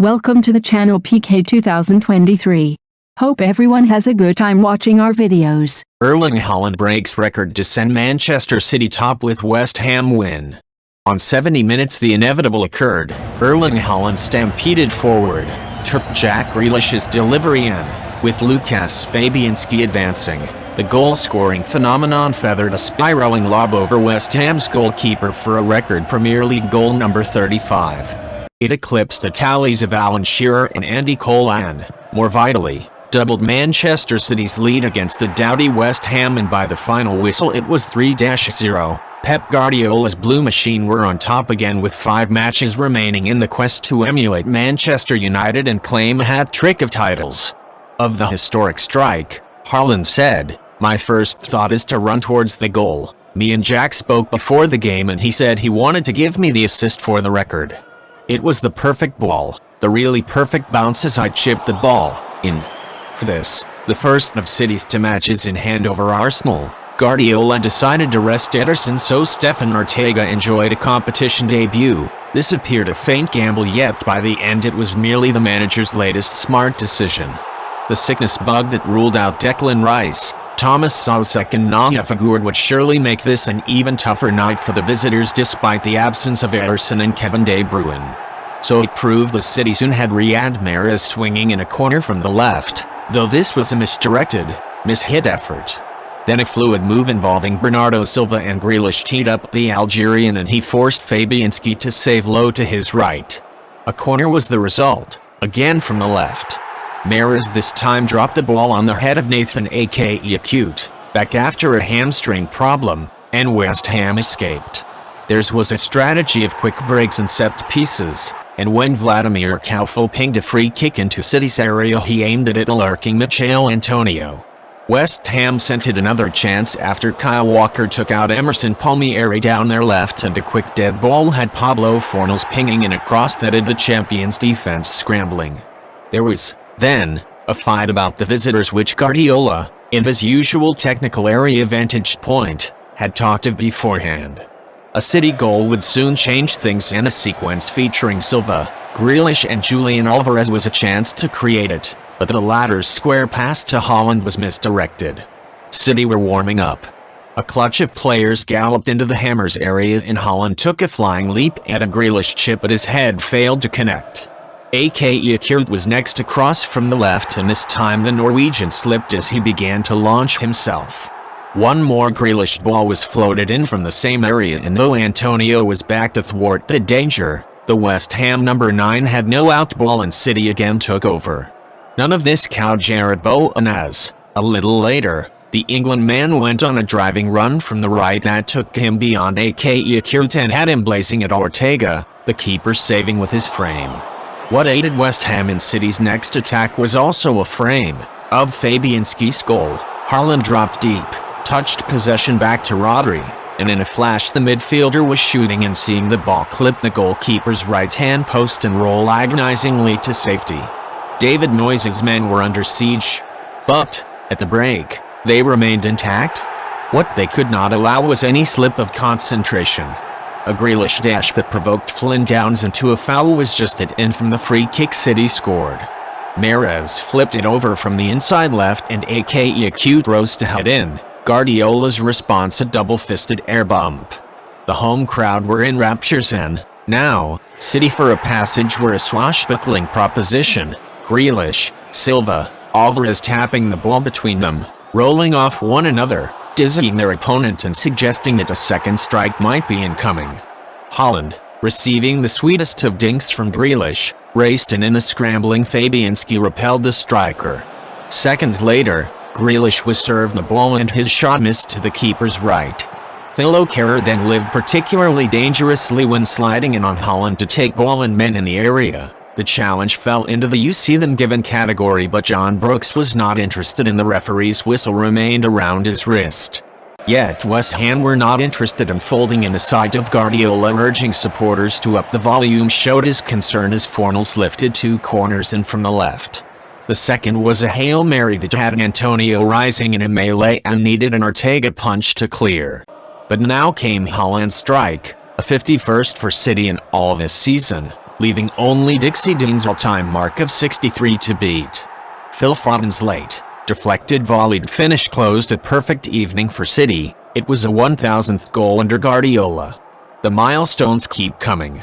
Welcome to the channel PK 2023. Hope everyone has a good time watching our videos. Erling Haaland breaks record to send Manchester City top with West Ham win. On 70 minutes the inevitable occurred. Erling Haaland stampeded forward, took Jack Grealish's delivery in, with Lukas Fabianski advancing. The goal-scoring phenomenon feathered a spiraling lob over West Ham's goalkeeper for a record Premier League goal number 35. It eclipsed the tallies of Alan Shearer and Andy Cole and, more vitally, doubled Manchester City's lead against the doughty West Ham, and by the final whistle it was 3-0. Pep Guardiola's Blue Machine were on top again with 5 matches remaining in the quest to emulate Manchester United and claim a hat-trick of titles. Of the historic strike, Haaland said, "My first thought is to run towards the goal. Me and Jack spoke before the game and he said he wanted to give me the assist for the record. It was the perfect ball, the really perfect bounce as I chipped the ball in." For this, the first of City's 2 matches in hand over Arsenal, Guardiola decided to rest Ederson so Stefan Ortega enjoyed a competition debut. This appeared a faint gamble, yet by the end it was merely the manager's latest smart decision. The sickness bug that ruled out Declan Rice, Thomas Soucek and Naya Figueroa would surely make this an even tougher night for the visitors despite the absence of Ederson and Kevin De Bruyne. So it proved the City soon had Riyad Mahrez swinging in a corner from the left, though this was a mishit effort. Then a fluid move involving Bernardo Silva and Grealish teed up the Algerian and he forced Fabianski to save low to his right. A corner was the result, again from the left. Mahrez this time dropped the ball on the head of Nathan aka Acute, back after a hamstring problem, and West Ham escaped. Theirs was a strategy of quick breaks and set pieces, and when Vladimir Coufal pinged a free kick into City's area he aimed it at a lurking Michail Antonio. West Ham sent it another chance after Kyle Walker took out Emerson Palmieri down their left, and a quick dead ball had Pablo Fornals pinging in a cross that had the champions' defense scrambling. There was, then, a fight about the visitors which Guardiola, in his usual technical area vantage point, had talked of beforehand. A City goal would soon change things, and a sequence featuring Silva, Grealish and Julian Alvarez was a chance to create it, but the latter's square pass to Haaland was misdirected. City were warming up. A clutch of players galloped into the Hammers area and Haaland took a flying leap at a Grealish chip, but his head failed to connect. aka Kurt was next to cross from the left, and this time the Norwegian slipped as he began to launch himself. One more Grealish ball was floated in from the same area, and though Antonio was back to thwart the danger, the West Ham number 9 had no out ball and City again took over. None of this cowed Jarrod Bowen as, a little later, the England man went on a driving run from the right that took him beyond aka Kurt and had him blazing at Ortega, the keeper saving with his frame. What aided West Ham in City's next attack was also a frame of Fabianski's goal. Haaland dropped deep, touched possession back to Rodri, and in a flash the midfielder was shooting and seeing the ball clip the goalkeeper's right-hand post and roll agonizingly to safety. David Moyes' men were under siege, but, at the break, they remained intact. What they could not allow was any slip of concentration. A Grealish dash that provoked Flynn Downs into a foul was just at in from the free kick City scored. Mahrez flipped it over from the inside left and aka Acute rose to head in. Guardiola's response a double-fisted air bump. The home crowd were in raptures, and, now, City for a passage were a swashbuckling proposition. Grealish, Silva, Alvarez tapping the ball between them, rolling off one another, dizzying their opponent and suggesting that a second strike might be incoming. Haaland, receiving the sweetest of dinks from Grealish, raced in a scrambling Fabianski repelled the striker. Seconds later, Grealish was served the ball and his shot missed to the keeper's right. Phil O'Carroll then lived particularly dangerously when sliding in on Haaland to take ball and men in the area. The challenge fell into the "you see them" given category, but John Brooks was not interested and the referee's whistle remained around his wrist. Yet West Ham were not interested, and folding in the sight of Guardiola urging supporters to up the volume showed his concern as Fornals lifted 2 corners in from the left. The second was a Hail Mary that had Antonio rising in a melee and needed an Ortega punch to clear. But now came Haaland's strike, a 51st for City in all this season, leaving only Dixie Dean's all-time mark of 63 to beat. Phil Foden's late, deflected volleyed finish closed a perfect evening for City. It was a 1,000th goal under Guardiola. The milestones keep coming.